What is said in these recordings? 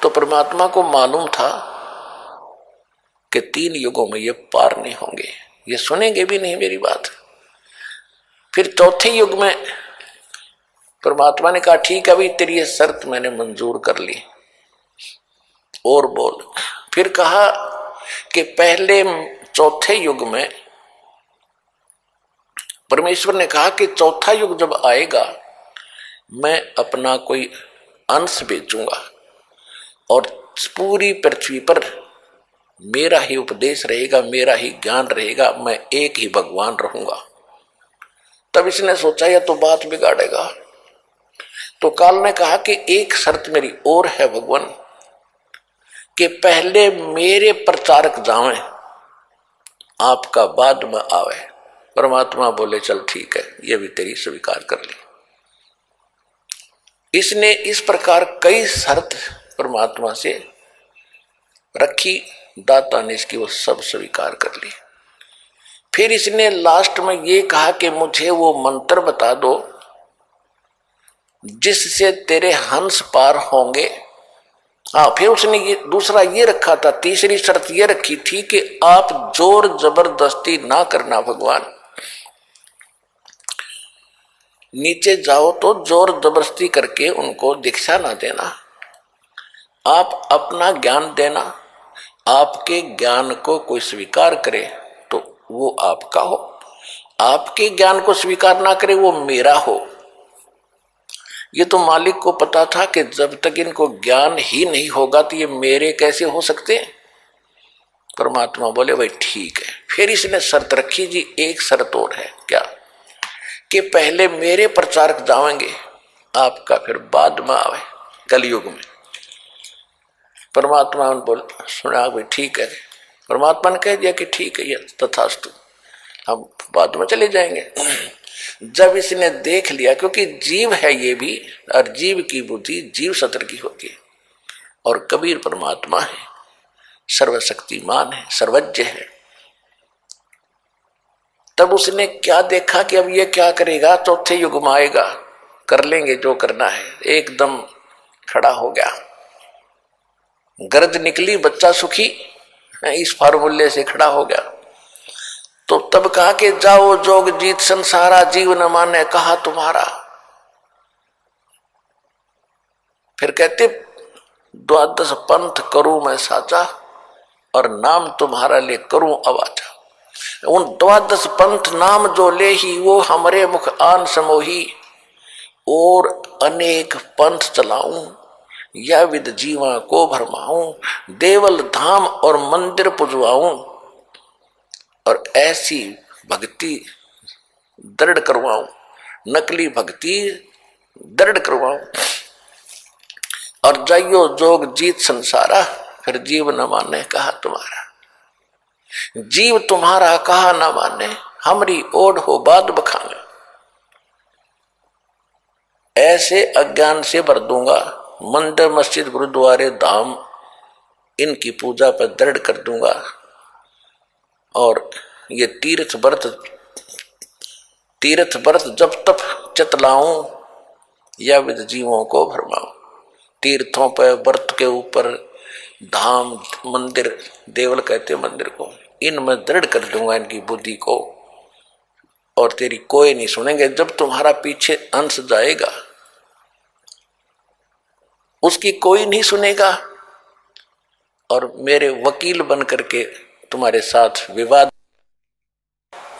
तो परमात्मा को मालूम था कि 3 युगों में ये पार नहीं होंगे, ये सुनेंगे भी नहीं मेरी बात। फिर चौथे युग में परमात्मा ने कहा ठीक है भाई, तेरी ये शर्त मैंने मंजूर कर ली, और बोल। फिर कहा कि पहले चौथे युग में परमेश्वर ने कहा कि चौथा युग जब आएगा मैं अपना कोई अंश भेजूंगा और पूरी पृथ्वी पर मेरा ही उपदेश रहेगा, मेरा ही ज्ञान रहेगा, मैं एक ही भगवान रहूंगा। तब इसने सोचा यह तो बात बिगाड़ेगा, तो काल ने कहा कि एक शर्त मेरी और है भगवान, कि पहले मेरे प्रचारक जावें, आपका बाद में आवे। परमात्मा बोले चल ठीक है, यह भी तेरी स्वीकार कर ली। इसने इस प्रकार कई शर्त परमात्मा से रखी, दाता ने इसकी वो सब स्वीकार कर ली। फिर इसने लास्ट में ये कहा कि मुझे वो मंत्र बता दो जिससे तेरे हंस पार होंगे। हाँ, फिर उसने ये दूसरा ये रखा था, तीसरी शर्त ये रखी थी कि आप जोर जबरदस्ती ना करना भगवान, नीचे जाओ तो जोर जबरदस्ती करके उनको दीक्षा ना देना, आप अपना ज्ञान देना, आपके ज्ञान को कोई स्वीकार करे तो वो आपका हो, आपके ज्ञान को स्वीकार ना करे वो मेरा हो। ये तो मालिक को पता था कि जब तक इनको ज्ञान ही नहीं होगा तो ये मेरे कैसे हो सकते हैं। परमात्मा बोले भाई ठीक है। फिर इसने शर्त रखी जी, एक शर्त और है, क्या कि पहले मेरे प्रचारक जाएंगे, आपका फिर बाद में आवे कलयुग में। परमात्मा ने बोल सुना भाई ठीक है। परमात्मा ने कह दिया कि ठीक है, ये तथास्तु, हम बाद में चले जाएंगे। जब इसने देख लिया, क्योंकि जीव है ये भी, और जीव की बुद्धि जीव सत्र की होती है, और कबीर परमात्मा है, सर्वशक्तिमान है, सर्वज्ञ है। तब उसने क्या देखा कि अब ये क्या करेगा, चौथे युग में आएगा, कर लेंगे जो करना है। एकदम खड़ा हो गया, गरज निकली, बच्चा सुखी, इस फार्मूले से खड़ा हो गया। तो तब कहा कि जाओ जोग जीत संसारा, जीव न माने कहा तुम्हारा। फिर कहते 12 पंथ करूं मैं साचा, और नाम तुम्हारा ले करूं अवाचा। उन 12 पंथ नाम जो ले ही, वो हमरे मुख आन समोही, और अनेक पंथ चलाऊं, या विद जीवा को भरमाऊं, देवल धाम और मंदिर पुजवाऊं, और ऐसी भक्ति दृढ़ करवाऊं, नकली भक्ति दृढ़ करवाऊं, और जाइयो जोग जीत संसारा, फिर जीव न माने कहा तुम्हारा। जीव तुम्हारा कहा न माने, हमरी ओढ़ हो बाद बखाने। ऐसे अज्ञान से भर दूंगा, मंदिर मस्जिद गुरुद्वारे धाम इनकी पूजा पर दृढ़ कर दूंगा, और ये तीर्थ व्रत जब तक चतलाऊं, या विद जीवों को भरमाऊं। तीर्थों पर, व्रत के ऊपर, धाम मंदिर, देवल कहते मंदिर को, इनमें दृढ़ कर दूंगा इनकी बुद्धि को, और तेरी कोई नहीं सुनेंगे। जब तुम्हारा पीछे अंश जाएगा उसकी कोई नहीं सुनेगा, और मेरे वकील बन करके तुम्हारे साथ विवाद,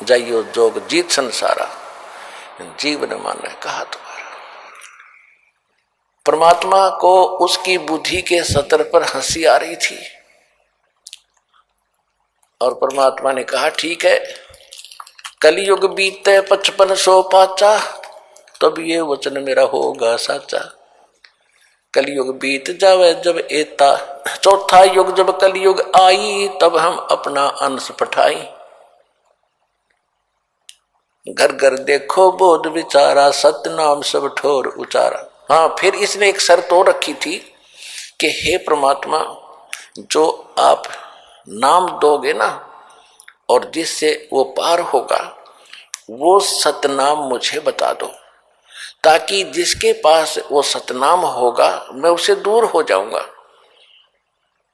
जाइयो जोग जीत संसारा, जीव न माने कहा तुम्हारा। परमात्मा को उसकी बुद्धि के सतर पर हंसी आ रही थी, और परमात्मा ने कहा ठीक है, कलयुग बीते 5500 पाचा, तब ये वचन मेरा होगा साचा। कलयुग बीत जावे जब एता, चौथा युग जब कलयुग आई, तब हम अपना अंश पठाई। घर घर देखो बोध विचारा, सत्य नाम सब ठोर उचारा। हाँ, फिर इसने एक शर्त और रखी थी कि हे परमात्मा, जो आप नाम दोगे ना, और जिससे वो पार होगा, वो सतनाम मुझे बता दो, ताकि जिसके पास वो सतनाम होगा मैं उससे दूर हो जाऊंगा।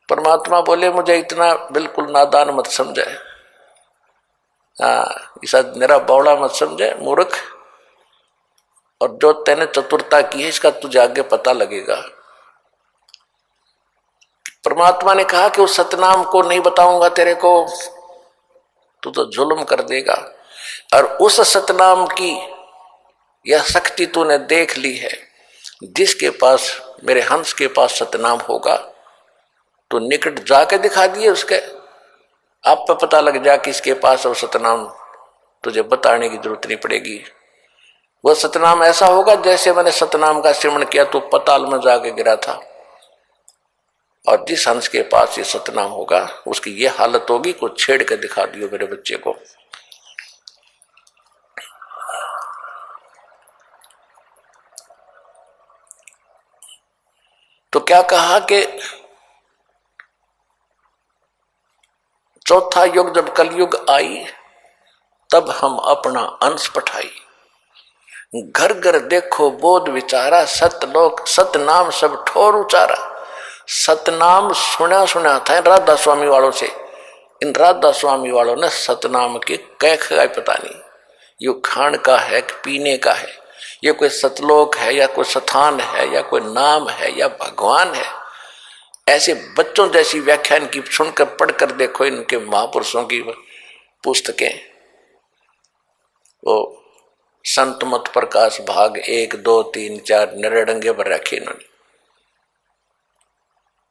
परमात्मा बोले मुझे इतना बिल्कुल नादान मत समझे, हाँ ऐसा मेरा बौड़ा मत समझे मूर्ख, और जो तेने चतुरता की है इसका तुझे आगे पता लगेगा। परमात्मा ने कहा कि उस सतनाम को नहीं बताऊंगा तेरे को, तू तो जुल्म कर देगा। और उस सतनाम की यह शक्ति तूने देख ली है, जिसके पास मेरे हंस के पास सतनाम होगा तो निकट जाके दिखा दिए उसके, आप पे पता लग जा कि इसके पास वो सतनाम, तुझे बताने की जरूरत नहीं पड़ेगी। वह सतनाम ऐसा होगा जैसे मैंने सतनाम का सिमरण किया तो पताल में जाके गिरा था, और जिस हंस के पास ये सतनाम होगा उसकी ये हालत होगी को छेड़ के दिखा दियो मेरे बच्चे को। तो क्या कहा कि चौथा युग जब कलयुग आई तब हम अपना अंश पठाई, घर घर देखो बोध विचारा, सतलोक सतनाम सब ठोर उचारा। सतनाम सुना सुना था राधा स्वामी वालों से, इन राधा स्वामी वालों ने सतनाम के कैख का पता नहीं, यो खान का है कि पीने का है, ये कोई सतलोक है या कोई स्थान है या कोई नाम है या भगवान है। ऐसे बच्चों जैसी व्याख्यान की सुनकर पढ़कर देखो इनके महापुरुषों की पुस्तकें, वो संत मत प्रकाश भाग 1, 2, 3, 4 निरडंगे पर रखे इन्होंने।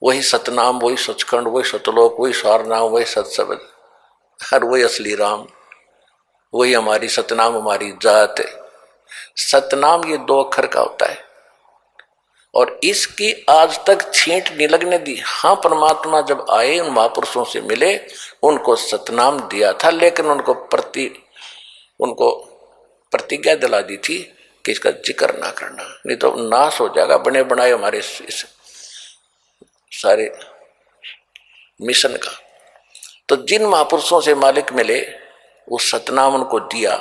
वही सतनाम, वही सचखंड, वही सतलोक, वही सारनाम, वही सतशब्द, हर वही असली राम, वही हमारी सतनाम हमारी जात है। सतनाम ये 2 अक्षर का होता है और इसकी आज तक छींट नहीं लगने दी। हाँ परमात्मा जब आए उन महापुरुषों से मिले उनको सतनाम दिया था, लेकिन उनको प्रतिज्ञा दिला दी थी कि इसका जिक्र ना करना, नहीं तो नाश हो जाएगा बने बनाए हमारे इस सारे मिशन का। तो जिन महापुरुषों से मालिक मिले उस सतनाम उनको दिया,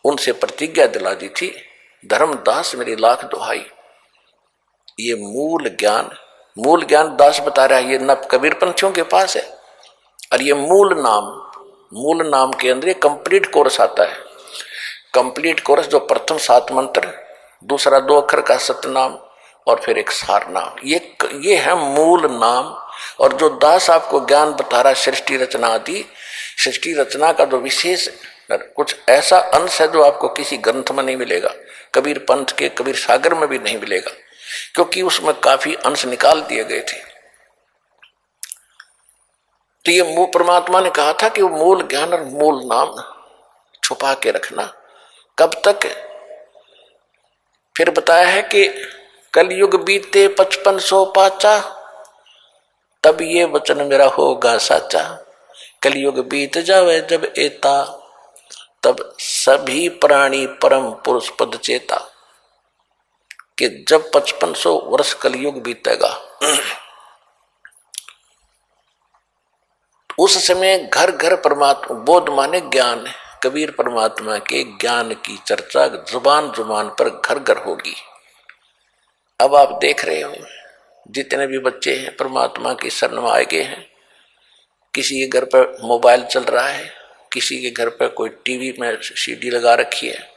उनसे प्रतिज्ञा दिला दी थी, धर्मदास मेरी लाख दुहाई। ये मूल ज्ञान दास बता रहा है, ये नब कबीर पंथियों के पास है। और ये मूल नाम के अंदर कंप्लीट कोर्स आता है। कंप्लीट कोर्स जो प्रथम 7 मंत्र, दूसरा 2 अक्षर का सतनाम और फिर एक सार नाम, ये है मूल नाम। और जो दास आपको ज्ञान बता रहा है सृष्टि रचना आदि, सृष्टि रचना का जो विशेष कुछ ऐसा अंश है जो आपको किसी ग्रंथ में नहीं मिलेगा, कबीर पंथ के कबीर सागर में भी नहीं मिलेगा, क्योंकि उसमें काफी अंश निकाल दिए गए थे। तो ये परमात्मा ने कहा था कि वो मूल ज्ञान और मूल नाम छुपा के रखना। कब तक? फिर बताया है कि कलयुग बीते 5500 पाचा, तब ये वचन मेरा होगा साचा। कलयुग बीत जावे जब एता, तब सभी प्राणी परम पुरुष पद चेता। कि जब 5500 वर्ष कलयुग बीतेगा उस समय घर घर परमात्मा, बोध माने ज्ञान, कबीर परमात्मा के ज्ञान की चर्चा जुबान जुबान पर घर घर होगी। अब आप देख रहे हो जितने भी बच्चे हैं परमात्मा की शरण में आए गए हैं, किसी के घर पर मोबाइल चल रहा है, किसी के घर पर कोई टीवी में सीडी लगा रखी है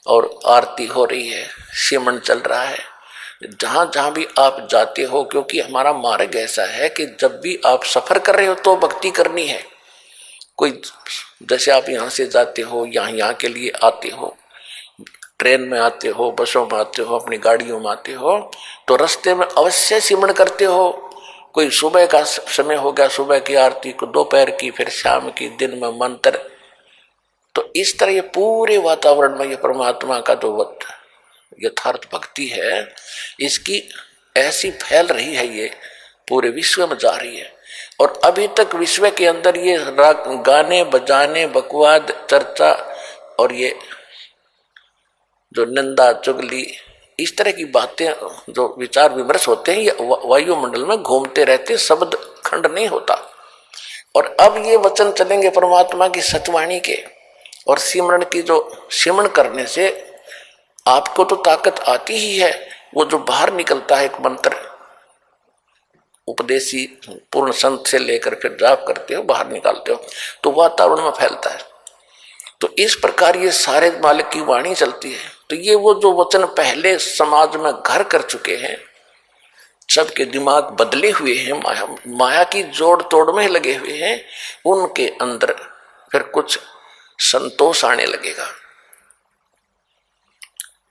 और आरती हो रही है, सिमरन चल रहा है। जहां जहां भी आप जाते हो, क्योंकि हमारा मार्ग ऐसा है कि जब भी आप सफर कर रहे हो तो भक्ति करनी है। कोई जैसे आप यहाँ से जाते हो, यहाँ के लिए आते हो, ट्रेन में आते हो, बसों में आते हो, अपनी गाड़ियों में आते हो, तो रास्ते में अवश्य सिमरन करते हो। कोई सुबह का समय हो गया, सुबह की आरती को, दोपहर की, फिर शाम की, दिन में मंत्र। तो इस तरह ये पूरे वातावरण में ये परमात्मा का जो यथार्थ भक्ति है, इसकी ऐसी फैल रही है, ये पूरे विश्व में जा रही है। और अभी तक विश्व के अंदर ये गाने बजाने, बकवाद, चर्चा और ये जो निंदा चुगली, इस तरह की बातें, जो विचार विमर्श होते हैं, ये वायुमंडल में घूमते रहते, शब्द खंड नहीं होता। और अब ये वचन चलेंगे परमात्मा की सतवाणी के, और सिमरन की जो सिमरन करने से आपको तो ताकत आती ही है। वो जो बाहर निकलता है एक मंत्र, उपदेशी पूर्ण संत से लेकर फिर जाप करते हो, बाहर निकालते हो तो वातावरण में फैलता है। तो इस प्रकार ये सारे मालिक की वाणी चलती है। तो ये वो जो वचन पहले समाज में घर कर चुके हैं, सबके दिमाग बदले हुए हैं, माया की जोड़ तोड़ में लगे हुए हैं, उनके अंदर फिर कुछ संतोष आने लगेगा।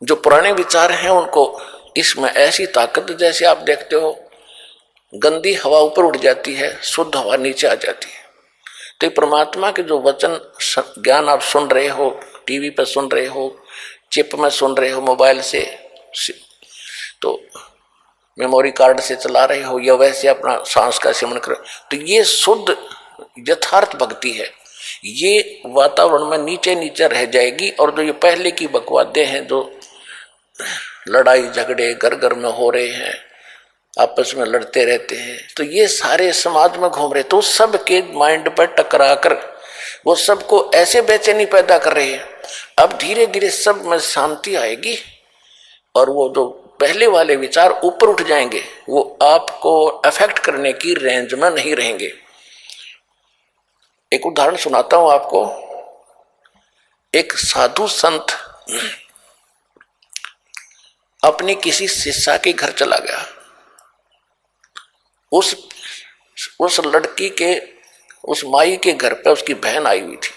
जो पुराने विचार हैं उनको इसमें ऐसी ताकत, जैसे आप देखते हो गंदी हवा ऊपर उठ जाती है, शुद्ध हवा नीचे आ जाती है। तो परमात्मा के जो वचन ज्ञान आप सुन रहे हो, टीवी पर सुन रहे हो, चिप में सुन रहे हो, मोबाइल से, तो मेमोरी कार्ड से चला रहे हो, या वैसे अपना सांस का सेवन करो, तो ये शुद्ध यथार्थ भक्ति है। ये वातावरण में नीचे नीचे रह जाएगी। और जो ये पहले की बकवादें हैं, जो लड़ाई झगड़े घर घर में हो रहे हैं, आपस में लड़ते रहते हैं, तो ये सारे समाज में घूम रहे, तो सबके माइंड पर टकरा कर वो सबको ऐसे बेचैनी पैदा कर रहे हैं। अब धीरे धीरे सब में शांति आएगी और वो जो पहले वाले विचार ऊपर उठ जाएंगे, वो आपको अफेक्ट करने की रेंज में नहीं रहेंगे। एक उदाहरण सुनाता हूं आपको। एक साधु संत अपनी किसी शिष्या के घर चला गया। उस लड़की के, उस माई के घर पे उसकी बहन आई हुई थी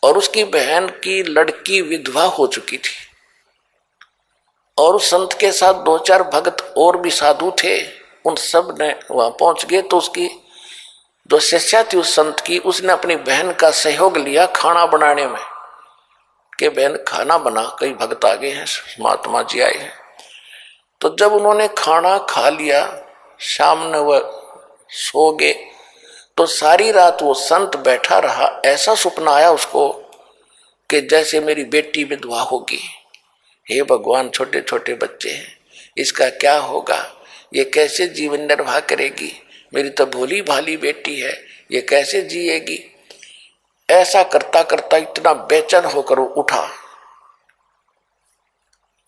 और उसकी बहन की लड़की विधवा हो चुकी थी। और उस संत के साथ 2-4 भक्त और भी साधु थे, उन सब ने वहां पहुंच गए। तो उसकी जो शिष्या थी उस संत की, उसने अपनी बहन का सहयोग लिया खाना बनाने में, कि बहन खाना बना, कई भक्त आ गए हैं, महात्मा जी आए हैं। तो जब उन्होंने खाना खा लिया, शाम में वह सो गए, तो सारी रात वो संत बैठा रहा। ऐसा सपना आया उसको कि जैसे मेरी बेटी विधवा होगी, हे भगवान, छोटे छोटे बच्चे हैं, इसका क्या होगा, ये कैसे जीवन निर्वाह करेगी, मेरी तो भोली भाली बेटी है, ये कैसे जिएगी। ऐसा करता करता इतना बेचैन होकर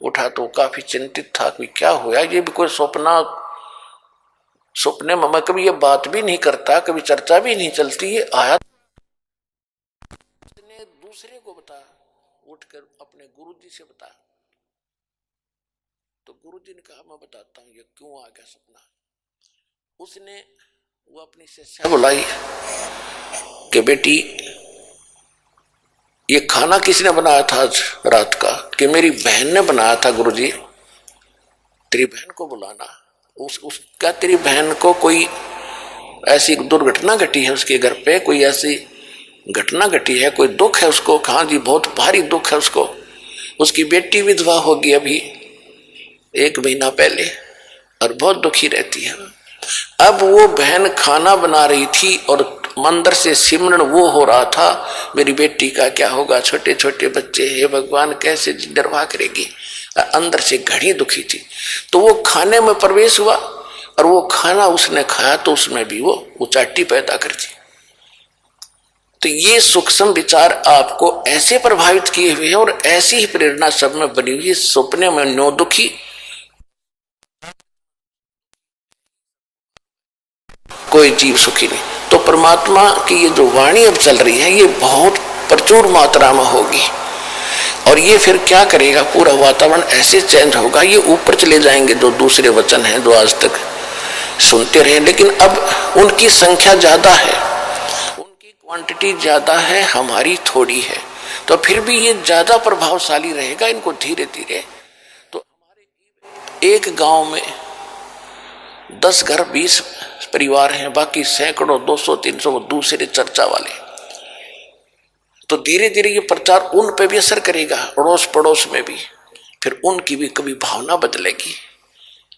उठा तो काफी चिंतित था कि क्या हुआ, ये भी कोई सपने में मैं कभी ये बात भी नहीं करता, कभी चर्चा भी नहीं चलती, ये आया। दूसरे को बता, उठकर अपने गुरुजी से बता। तो गुरुजी ने कहा मैं बताता हूँ ये क्यों आ गया सपना। उसने वो अपनी शिष्या बुलाई कि बेटी ये खाना किसने बनाया था आज रात का, कि मेरी बहन ने बनाया था गुरुजी। तेरी बहन को बुलाना। क्या तेरी बहन को कोई ऐसी दुर्घटना घटी है, उसके घर पे कोई ऐसी घटना घटी है, कोई दुख है उसको? हाँ जी, बहुत भारी दुख है उसको, उसकी बेटी विधवा होगी अभी 1 महीना पहले और बहुत दुखी रहती है। अब वो बहन खाना बना रही थी और मंदिर से सिमरन वो हो रहा था, मेरी बेटी का क्या होगा, छोटे छोटे बच्चे, हे भगवान कैसे निर्वाह करेगी। अंदर से घड़ी दुखी थी। तो वो खाने में प्रवेश हुआ और वो खाना उसने खाया तो उसमें भी वो उचाटी पैदा कर दी। तो ये सूक्ष्म विचार आपको ऐसे प्रभावित किए हुए हैं और ऐसी ही प्रेरणा सब में बनी हुई है। सपने में नो दुखी, कोई जीव सुखी नहीं। तो परमात्मा की ये जो वाणी अब चल रही है ये बहुत प्रचुर मात्रा में होगी और ये फिर क्या करेगा, पूरा वातावरण ऐसे चेंज होगा। ये ऊपर चले जाएंगे जो दूसरे वचन हैं जो आज तक सुनते रहे, लेकिन अब उनकी संख्या ज्यादा है, उनकी क्वांटिटी ज्यादा है, हमारी थोड़ी है, तो फिर भी ये ज्यादा प्रभावशाली रहेगा। इनको धीरे धीरे तो हमारे एक गांव में 10 घर 20 परिवार हैं, बाकी सैकड़ों 200-300 दूसरे चर्चा वाले। तो धीरे धीरे ये प्रचार उन पे भी असर करेगा, अड़ोस पड़ोस में भी, फिर उनकी भी कभी भावना बदलेगी।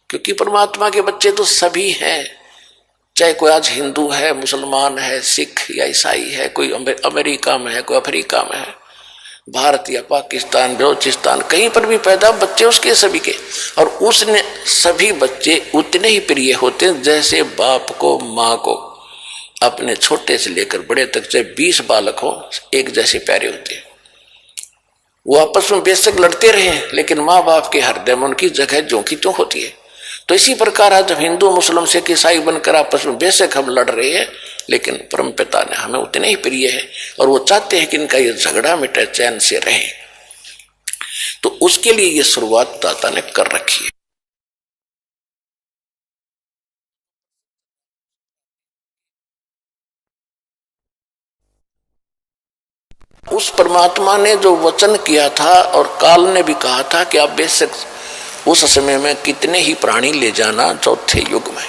क्योंकि परमात्मा के बच्चे तो सभी हैं, चाहे कोई आज हिंदू है, मुसलमान है, सिख या ईसाई है, कोई अमेरिका में है, कोई अफ्रीका में है, भारत या पाकिस्तान, बलोचिस्तान, कहीं पर भी पैदा बच्चे उसके सभी के। और उसने सभी बच्चे उतने ही प्रिय होते हैं जैसे बाप को माँ को अपने छोटे से लेकर बड़े तक, चाहे 20 बालक हो, एक जैसे प्यारे होते हैं। वो आपस में बेशक लड़ते रहे, लेकिन माँ बाप के हृदय में उनकी जगह ज्यों की त्यों होती है। तो इसी प्रकार आज जब हिंदू मुस्लिम सिख ईसाई बनकर आपस में बेशक हम लड़ रहे हैं, लेकिन परम पिता ने हमें उतने ही प्रिय है और वो चाहते हैं कि इनका ये झगड़ा मिटे, चैन से रहे। तो उसके लिए ये शुरुआत दाता ने कर रखी है। उस परमात्मा ने जो वचन किया था और काल ने भी कहा था कि आप बेशक उस समय में कितने ही प्राणी ले जाना चौथे युग में,